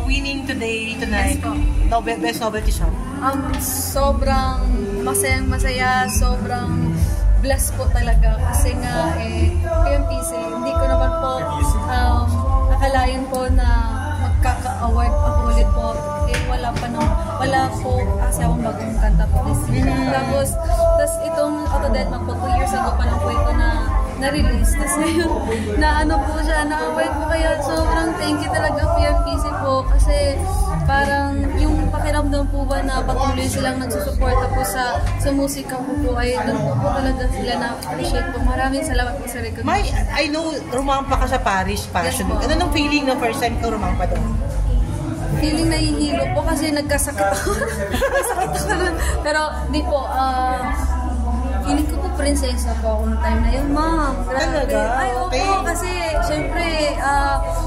Winning today, tonight. Yes, best novelty song. Sobrang masaya, sobrang blessed po talaga kasi nga PMPC, hindi ko naman po nakalain po na magkaka-award ako ulit po. Wala po kasi akong bagong kanta po this year. Tapos itong Autodeadma po, 2 years ago pa lang po ito na-release. Tapos ngayon, po siya, na-award po kaya sobrang thank you talaga PMPC po kasi parang yung pakiramdam po ba na patuloy silang nagsusuporta po sa musika ko po ay doon po talaga sila na-appreciate po. Maraming salamat po sa recognition. I know, rumampa ka sa Paris Fashion Week. Ano nung feeling na first time ka rumampa doon? Feeling nahihilo po kasi nagkasakit ako. Nagkasakit ako doon. Pero di po, feeling ko po prinsesa po ako noong time na yun, ma'am. Talaga? Ay, opo. Kasi, syempre,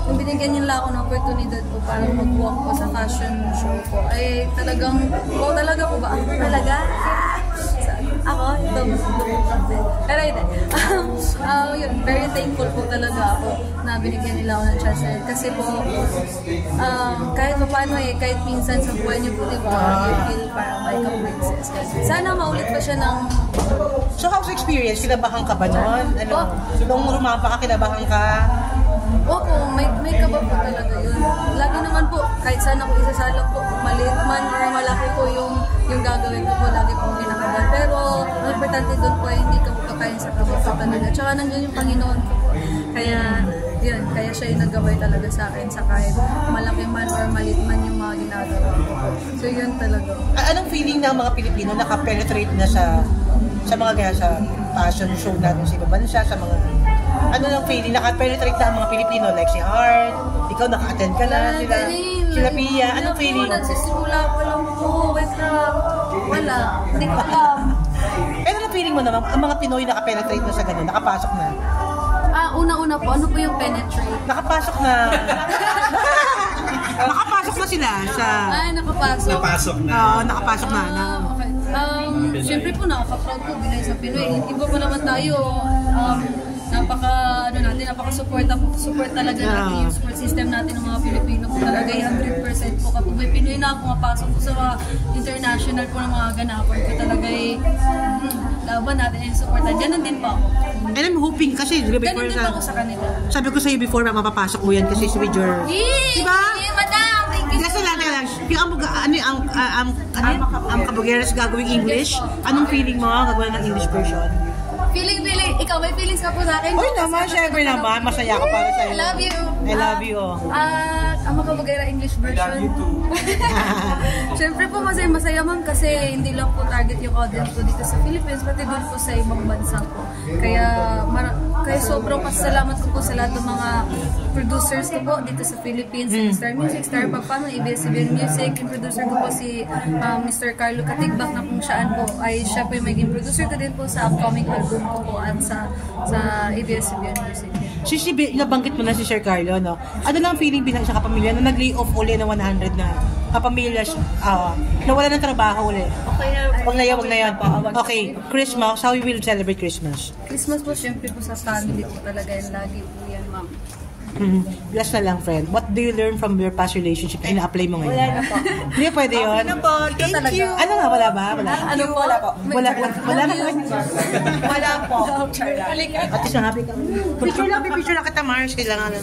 nung binigyan nila ako ng oportunidad po para mag-walk po sa fashion show po, ay talagang, talaga po ba? Talaga? Ako? Pero yun, very thankful po talaga ako na binigyan nila ako ng chance. Kasi po, kahit pa paano kahit minsan sa buhay niyo po, diba, you feel parang like a princess. Sana maulit pa siya ng... So, how's experience? Kinabahan ka ba noon? Nung rumampa ka, kinabahan ka? Opo, may kaba po talaga yun. Lagi naman po, kahit saan ako isasalak po, maliit man o malaki po yung gagawin ko po, lagi po kinakabahan. Pero, ang importante doon po ay hindi ka po kakain sa kaba po talaga. Tsaka nandiyan yung Panginoon ko po. Kaya, yun, kaya siya yung nagabay talaga sa akin sa kahit malaki man or maliit man yung mga ginagawa ko po. So, yun talaga. Anong feeling ng mga Pilipino nakapenetrate na sa mga ganyan, sa fashion show natin sa ibang bansa, sa mga... Ano lang feeling, nakapenetrate na ang mga Pilipino, like si Art, ikaw naka-attend ka na, sila Pia, anong feeling? Nagsisimula ko lang po, wala, hindi ko alam. Pero anong feeling mo naman, ang mga Pinoy nakapenetrate na sa ganun, nakapasok na? Una-una po, ano po yung penetrate? Nakapasok na. Nakapasok na sila sa... nakapasok. Napasok na. Oo, nakapasok na. Okay. Siyempre po, nakaka-proud po bilang sa Pinoy. Iba po naman tayo. Napaka-support talaga natin yung support system natin ng mga Pilipino po talaga 100% po. Kapag may Pinoy na pumapasok po sa mga international po ng mga ganapan ko talaga laban natin yung supportan. Ganun din po ako. And I'm hoping kasi, ganun din po ako sa kanila. Sabi ko sa'yo before, mapapasok mo yan kasi with your... Diba? Madam! Kasi lang, yung ang kabugeras gagawing English, anong feeling mo gagawin ng English version? Feeling, ikaw may feelings ka po sa akin? Uy naman, syempre naman, masaya ka para sa'yo. I love you. I love you. Ang Makabugera English version. I love you too. Syempre po masaya man kasi hindi lang po target yung audience ko dito sa Philippines, pati doon po sa ibang bansa po. Kaya sobrang pasalamat ko po sa lahat ng mga producers ko po dito sa Philippines, Star Music, Star Papano, ABS-CBN Music, yung producer ko po si Mr. Carlo Katigbak na kung saan po ay siya po yung maging producer ko din po sa upcoming album ko po at sa ABS-CBN Music. Nabanggit mo na si Sir Carlo, no? Ano lang feeling bilang isang kapamilya na nag-lay off uli na 100 na kapamilya, nawala ng trabaho uli? Wag na yan. Okay, Christmas, how you will celebrate Christmas? Christmas po, syempre po sa family po talaga yan. Lagi po yan, ma'am. Last na lang, friend. What do you learn from your past relationship na ina-apply mo ngayon? Wala na po. Hindi pwede yun? Ano po? Thank you. Ano nga, wala ba? Wala. Ano po? Wala po. Wala Wala po. At least happy ka. Picture lang kita, Mars. Kailangan